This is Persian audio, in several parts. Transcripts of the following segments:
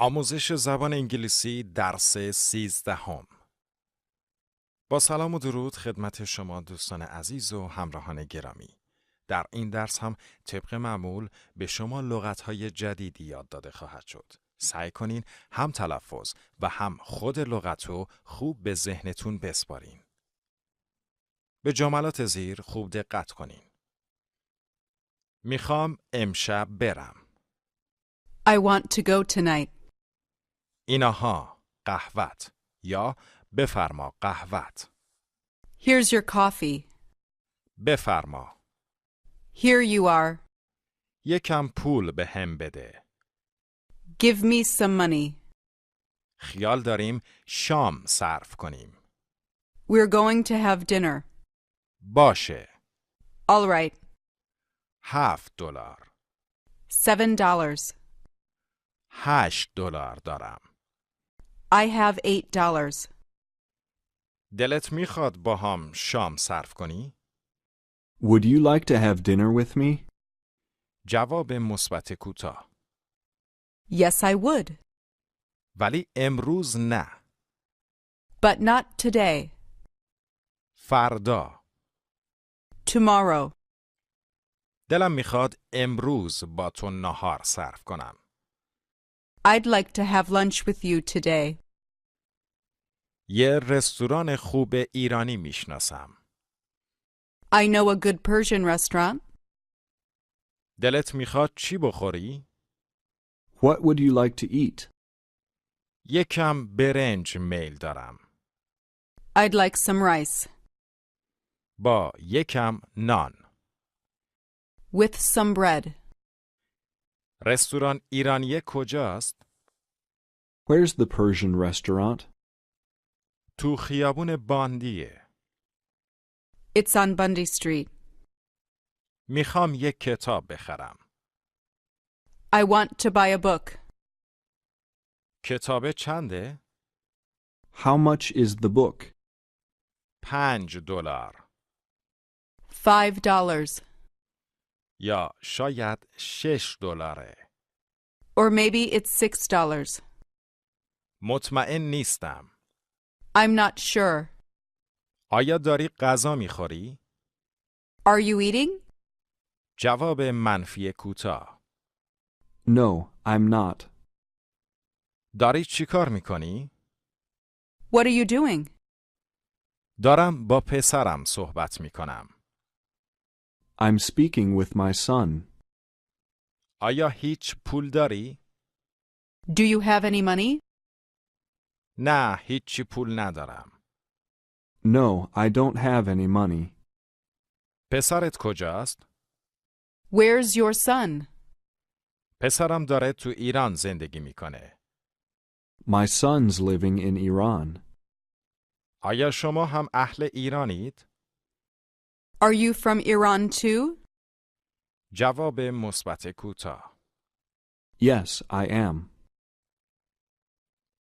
آموزش زبان انگلیسی درس 13. با سلام و درود خدمت شما دوستان عزیز و همراهان گرامی. در این درس هم طبق معمول به شما لغت‌های جدیدی یاد داده خواهد شد. سعی کنین هم تلفظ و هم خود لغت رو خوب به ذهنتون بسپارین. به جملات زیر خوب دقت کنین. میخوام امشب برم. I want to go tonight. اینها قهوت یا بفرما قهوت. Here's your coffee. بفرما. Here you are. یکم پول به هم بده. Give me some money. خیال داریم شام صرف کنیم. We're going to have dinner. باشه. All right. $7. $7. $8 دارم. I have $8. دلت میخواد با هم شام صرف کنی؟ Would you like to have dinner with me? جواب مثبت کوتاه. Yes, I would. ولی امروز نه. But not today. فردا. Tomorrow. دلم میخواد امروز با تو نهار صرف کنم. I'd like to have lunch with you today. یه رستوران خوب ایرانی میشناسم. I know a good Persian restaurant. دلت میخواد چی بخوری؟ What would you like to eat? یکم برنج میل دارم. I'd like some rice. با یکم نان. With some bread. رستوران ایرانی کجاست؟ Where's the Persian restaurant? تو خیابون باندیه. It's on Bundy Street. میخوام یک کتاب بخرم. I want to buy a book. کتاب چنده؟ How much is the book? $5. $5. یا شاید $6. Or maybe it's $6. مطمئن نیستم. I'm not sure. آیا داری غذا میخوری؟ Are you eating? جواب منفی کوتاه. No, I'm not. داری چی کار میکنی؟ What are you doing? دارم با پسرم صحبت میکنم. I'm speaking with my son. آیا هیچ پول داری؟ Do you have any money? نه، هیچی پول ندارم. No, I don't have any money. پسرت کجاست؟ Where's your son? پسرم داره تو ایران زندگی میکنه. My son's living in Iran. آیا شما هم اهل ایرانید؟ Are you from Iran too? جواب مثبت کوتاه. Yes, I am.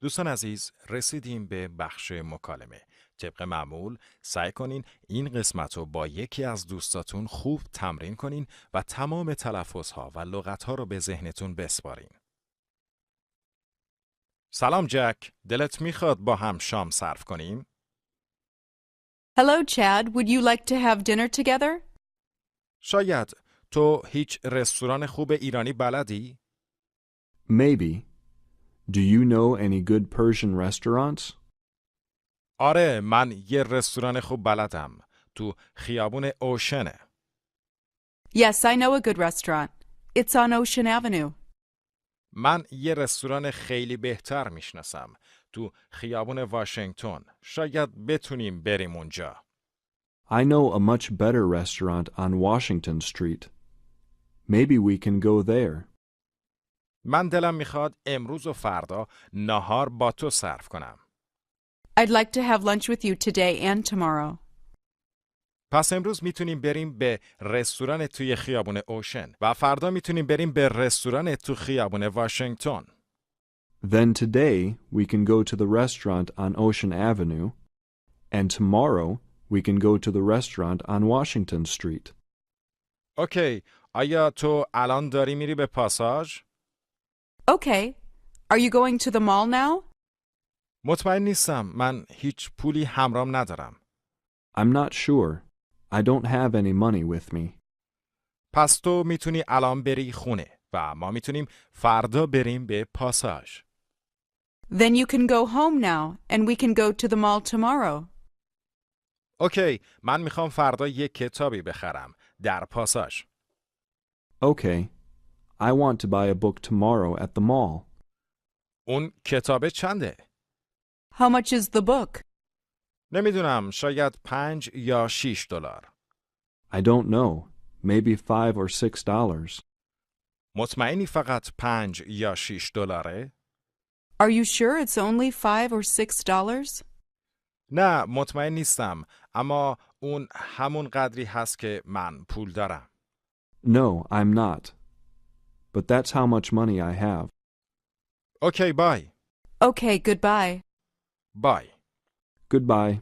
دوستان عزیز، رسیدیم به بخش مکالمه. طبق معمول سعی کنین این قسمت رو با یکی از دوستاتون خوب تمرین کنین و تمام تلفظها و لغتها رو به ذهنتون بسپارین. سلام جک، دلت میخواد با هم شام صرف کنیم؟ Hello, Chad. Would you like to have dinner together? شاید. تو هیچ رستوران خوب ایرانی بلدی؟ Maybe. Do you know any good Persian restaurants? آره، من یه رستوران خوب بلدم. تو خیابون اوشنه. Yes, I know a good restaurant. It's on Ocean Avenue. من یه رستوران خیلی بهتر میشناسم. تو خیابون واشنگتن. شاید بتونیم بریم اونجا. I know a much better restaurant on Washington Street. Maybe we can go there. من دلم میخواد امروز و فردا نهار با تو صرف کنم. I'd like to have lunch with you today and tomorrow. پس امروز میتونیم بریم به رستوران توی خیابون اوشن و فردا میتونیم بریم به رستوران تو خیابون واشنگتن. Then today we can go to the restaurant on Ocean Avenue, and tomorrow we can go to the restaurant on Washington Street. اوکی، آیا تو الان داری میری به پاساژ؟ Okay. Are you going to the mall now? مطمئن نیستم. من هیچ پولی همرام ندارم. I'm not sure. I don't have any money with me. پس تو میتونی الان بری خونه و ما میتونیم فردا بریم به پاساژ. Then you can go home now, and we can go to the mall tomorrow. اوکی، من میخوام فردا یک کتابی بخرم در پاساژ. Okay. I want to buy a book tomorrow at the mall. اون کتاب چنده؟ How much is the book? نمیدونم، شاید 5 یا 6 دلار. I don't know. Maybe $5 or $6. مطمئنی فقط 5 یا 6 دلاره؟ Are you sure it's only $5 or $6? نه، مطمئن نیستم، اما اون همون قدری هست که من پول دارم. No, I'm not. But that's how much money I have. اوکی، بای. Okay, goodbye. بای. Goodbye.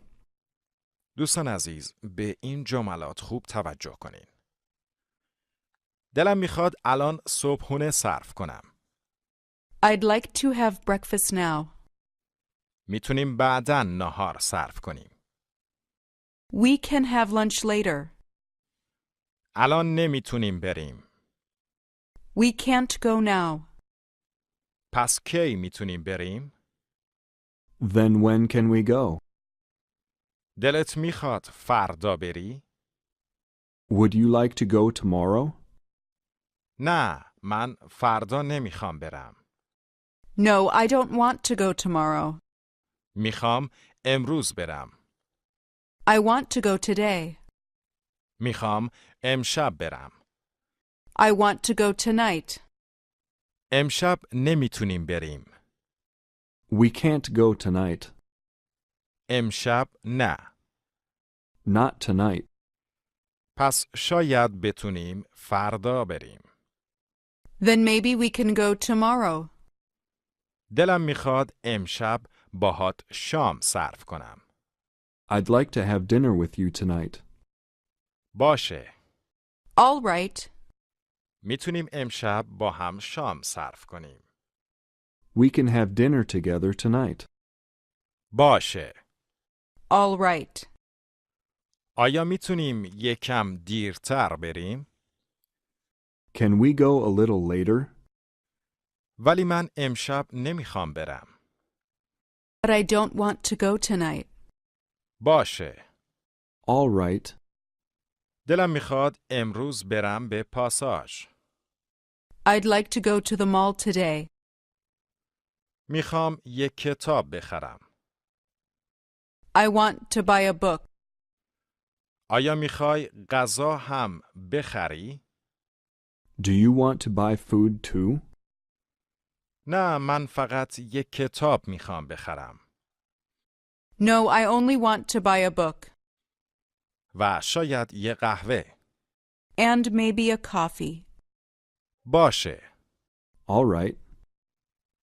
دوستان عزیز، به این جملات خوب توجه کنین. دلم میخواد الان صبحونه صرف کنم. I'd like to have breakfast now. میتونیم بعداً ناهار صرف کنیم. We can have lunch later. الان نمیتونیم بریم. We can't go now. پس کی میتونیم بریم؟ Then when can we go? دلت میخواد فردا بری؟ Would you like to go tomorrow? نه، من فردا نمیخوام برم. No, I don't want to go tomorrow. میخوام امروز برم. I want to go today. میخوام امشب برم. I want to go tonight. امشب نمیتونیم بریم. We can't go tonight. امشب نه. Not tonight. پس شاید بتونیم فردا بریم. Then maybe we can go tomorrow. دلم میخواد امشب باهات شام صرف کنم. I'd like to have dinner with you tonight. باشه. All right. میتونیم امشب با هم شام صرف کنیم. We can have dinner together tonight. باشه. All right. آیا میتونیم یکم دیرتر بریم؟ Can we go a little later? ولی من امشب نمیخوام برم. But I don't want to go tonight. باشه. All right. دلم میخواد امروز برم به پاساژ. I'd like to go to the mall today. میخوام یک کتاب بخرم. I want to buy a book. آیا میخوای غذا هم بخری؟ Do you want to buy food too? نه، من فقط یک کتاب میخوام بخرم. No, I only want to buy a book. و شاید یه قهوه. And maybe a coffee. باشه. All right.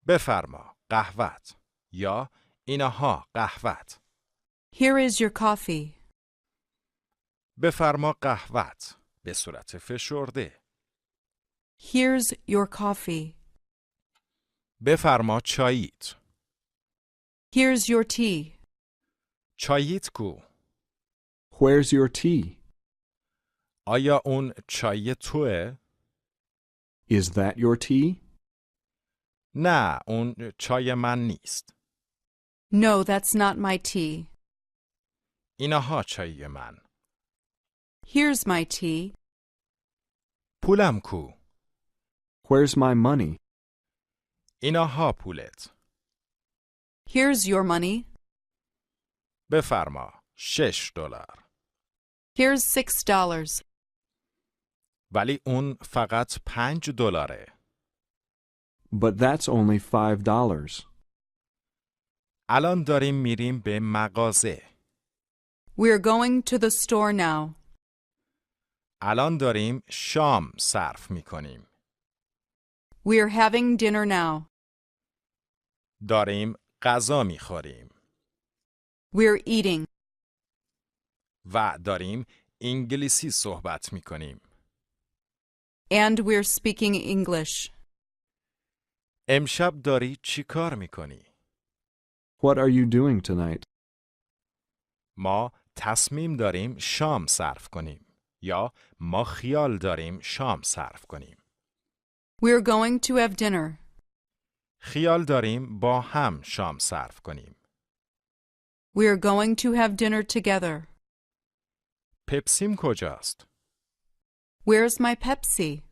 بفرما قهوت. یا اینها قهوت. Here is your coffee. بفرما قهوت. به صورت فشرده. Here's your coffee. بفرما چاییت. Here's your tea. چاییت کو؟ Where's your tea? آیا اون چای توه؟ Is that your tea? نه، اون چای من نیست. No, that's not my tea. اینها چای من. Here's my tea. پولم کو؟ Where's my money? اینها پولت. Here's your money. بفرما 6 دلار. Here's $6. ولی اون فقط 5 دلاره. But that's only $5. الان داریم میریم به مغازه. We're going to the store now. الان داریم شام صرف میکنیم. We're having dinner now. داریم غذا میخوریم. We're eating. و داریم انگلیسی صحبت میکنیم. And we're speaking English. امشب داری چی کار میکنی؟ What are you doing tonight? ما تصمیم داریم شام صرف کنیم یا ما خیال داریم شام صرف کنیم. We're going to have dinner. خیال داریم با هم شام صرف کنیم. We're going to have dinner together. پپسیم کجاست؟ Where's my Pepsi?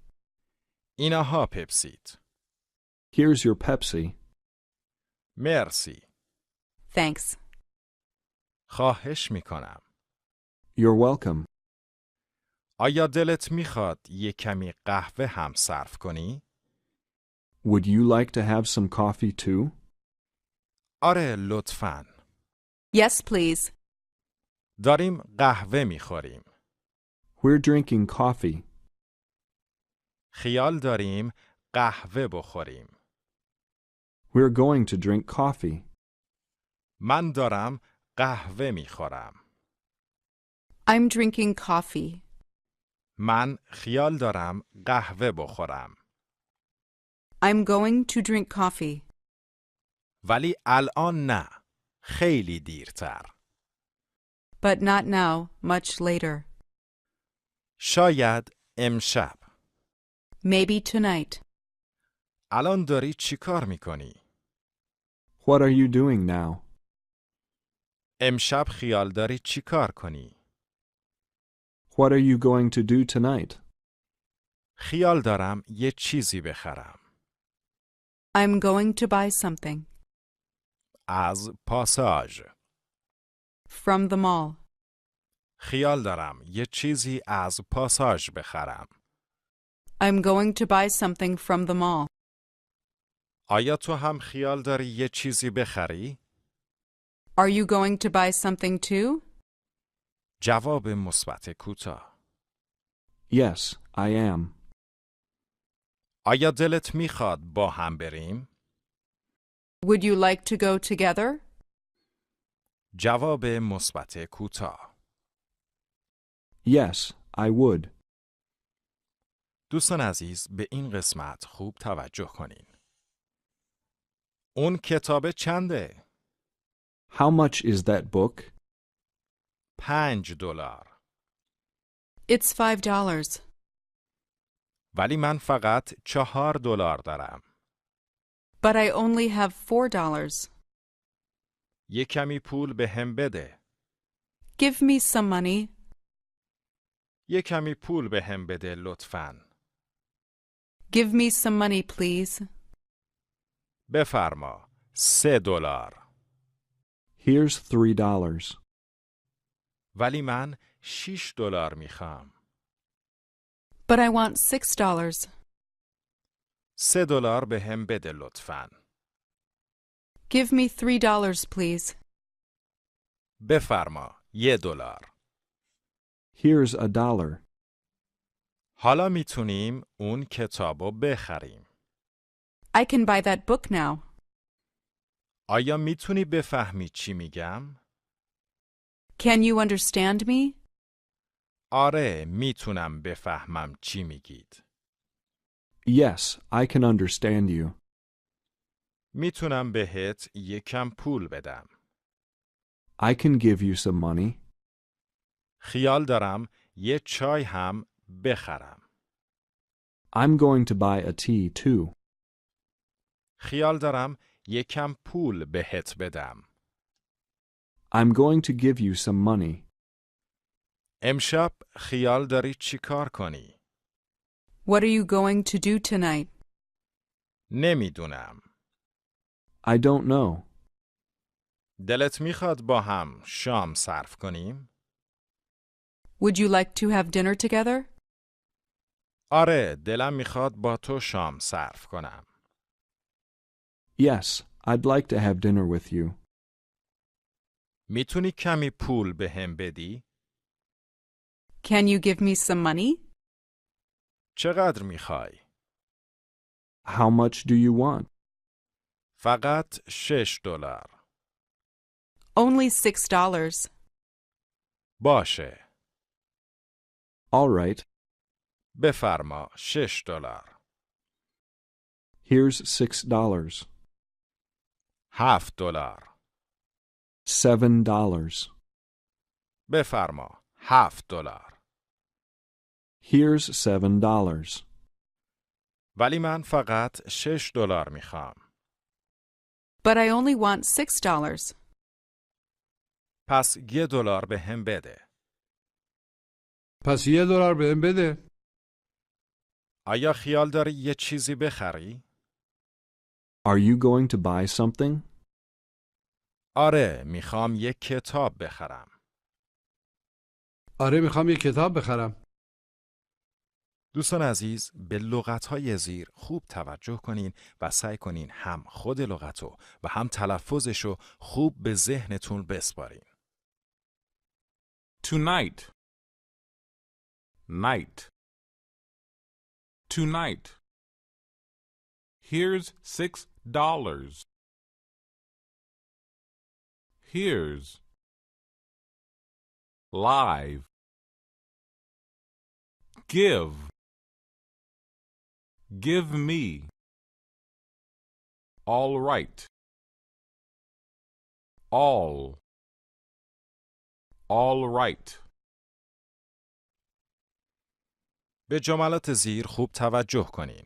اینها پپسیت. Here's your Pepsi. مرسی. Thanks. خواهش میکنم. You're welcome. آیا دلت میخواد یک کمی قهوه هم صرف کنی؟ Would you like to have some coffee too? آره لطفاً. Yes, please. داریم قهوه میخوریم. We're drinking coffee. خیال داریم قهوه بخوریم. We're going to drink coffee. من دارم قهوه میخورم. I'm drinking coffee. من خیال دارم قهوه بخورم. I'm going to drink coffee. ولی الان نه. خیلی دیرتر. But not now, much later. شاید امشب. Maybe tonight. الان داری چی کار میکنی؟ What are you doing now? امشب خیال داری چی کار کنی؟ What are you going to do tonight? خیال دارم یه چیزی بخرم. I'm going to buy something. از پاساژ. From the mall. خیال دارم یه چیزی از پاساژ بخرم. I'm going to buy something from the mall. آیا تو هم خیال داری یه چیزی بخری؟ Are you going to buy something too? جواب مثبت کوتاه. Yes, I am. آیا دلت میخواد با هم بریم؟ Would you like to go together? جواب مثبت کوتاه. Yes, I would. دوستان عزیز به این قسمت خوب توجه کنین. اون کتاب چنده؟ How much is that book? $5. It's $5. ولی من فقط $4 دارم. But I only have $4. یه کمی پول به هم بده. Give me some money. یه کمی پول به هم بده لطفاً. Give me some money, please. بفرما. $3. Here's $3. ولی من $6 میخوام. But I want $6. $3 به هم بده لطفاً. Give me $3, please. بفرما. $1. Here's $1. حالا میتونیم اون کتابو بخریم. I can buy that book now. آیا میتونی بفهمی چی میگم؟ Can you understand me? آره میتونم بفهمم چی میگید. Yes, I can understand you. میتونم بهت یکم پول بدم. I can give you some money. خیال دارم یه چای هم بخرم. I'm going to buy a tea too. خیال دارم یکم پول بهت بدم. I'm going to give you some money. امشب خیال داری چی کار کنی؟ What are you going to do tonight? نمیدونم. I don't know. دلت میخواد با هم شام صرف کنیم؟ Would you like to have dinner together? آره دلم میخواد با تو شام صرف کنم. Yes, I'd like to have dinner with you. میتونی کمی پول به هم بدی؟ Can you give me some money? چقدر میخوای؟ How much do you want? فقط $6. Only $6. باشه. All right. بفرما $6. Here's $6. $7. $7. بفرما. $7. Here's $7. ولی من فقط $6 میخوام. But I only want $6. پس $1 به هم بده. پس $1 بهم بده. آیا خیال داری یه چیزی بخری؟ Are you going to buy something? آره، میخوام یک کتاب بخرم. آره میخوام یه کتاب بخرم. دوستان عزیز، به لغت‌های زیر خوب توجه کنین و سعی کنین هم خود لغتو و هم تلفظشو خوب به ذهنتون بسپارین. Tonight. Night. Tonight. Here's $6. Here's. Live. Give. Give me. All right. All. All right. به جملات زیر خوب توجه کنین.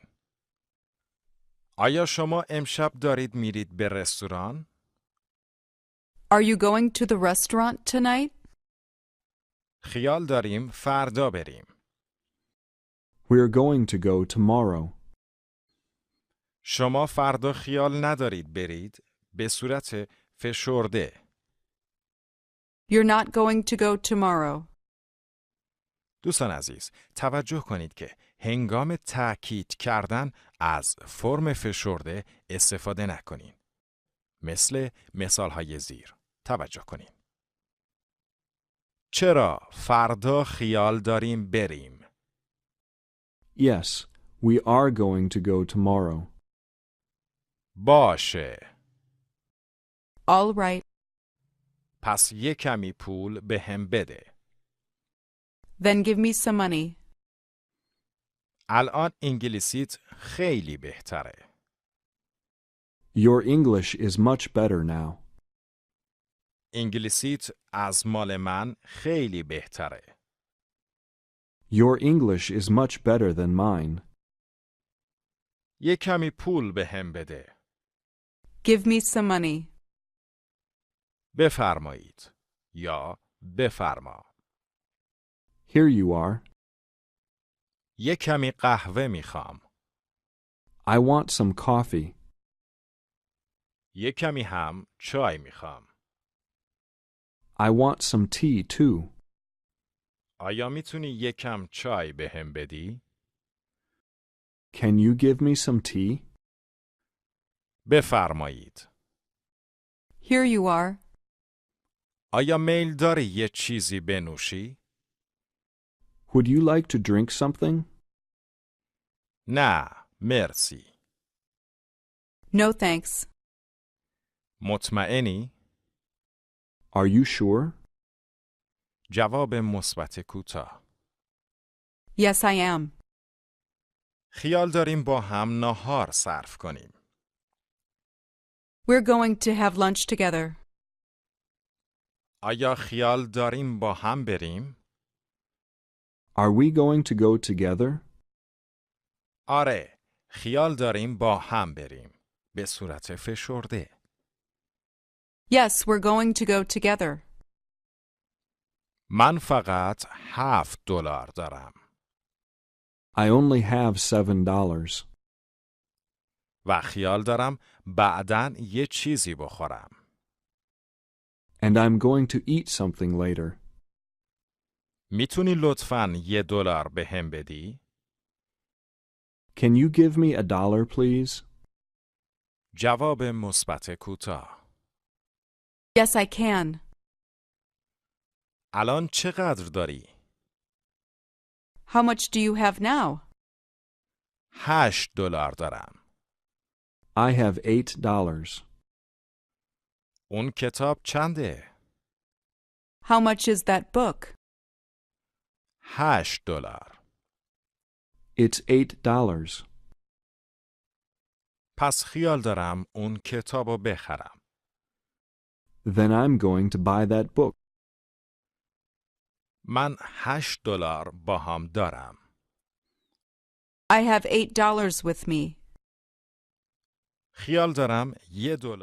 آیا شما امشب دارید میرید به رستوران؟ Are you going to the restaurant tonight? خیال داریم فردا بریم. We're going to go tomorrow. شما فردا خیال ندارید برید به صورت فشرده. You're not going to go tomorrow. دوستان عزیز، توجه کنید که هنگام تأکید کردن از فرم فشرده استفاده نکنین. مثل مثالهای زیر. توجه کنین. چرا فردا خیال داریم بریم؟ Yes, we are going to go tomorrow. باشه. All right. پس یه کمی پول به هم بده. Then give me some money. الان انگلیسیت خیلی بهتره. Your English is much better now. انگلیسیت از مال من خیلی بهتره. Your English is much better than mine. یه کمی پول به هم بده. Give me some money. بفرمایید یا بفرما. Here you are. یه کمی قهوه میخوام. I want some coffee. یه کمی هم چای میخوام. I want some tea too. آیا میتونی یه کم چای به هم بدی؟ Can you give me some tea? بفرمایید. Here you are. آیا میل داری یه چیزی بنوشی؟ Would you like to drink something? نه، مرسی. No thanks. مطمئنی؟ Are you sure? جواب مثبت کوتاه. Yes, I am. خیال داریم با هم ناهار صرف کنیم. We're going to have lunch together. آیا خیال داریم با هم بریم؟ Are we going to go together? آره، خیال داریم با هم بریم. به صورت فشرده. Yes, we're going to go together. من فقط $7 دارم. I only have $7. و خیال دارم بعداً یه چیزی بخورم. And I'm going to eat something later. میتونی لطفاً $1 به هم بدی؟ Can you give me $1, please? جواب مثبت کوتاه. Yes, I can. الان چقدر داری؟ How much do you have now? $8 دارم. I have $8. اون کتاب چنده؟ How much is that book? $8. It's $8. پس خیال دارم اون کتابو بخرم. Then I'm going to buy that book. من $8 باهام دارم. I have $8 with me. خیال دارم $1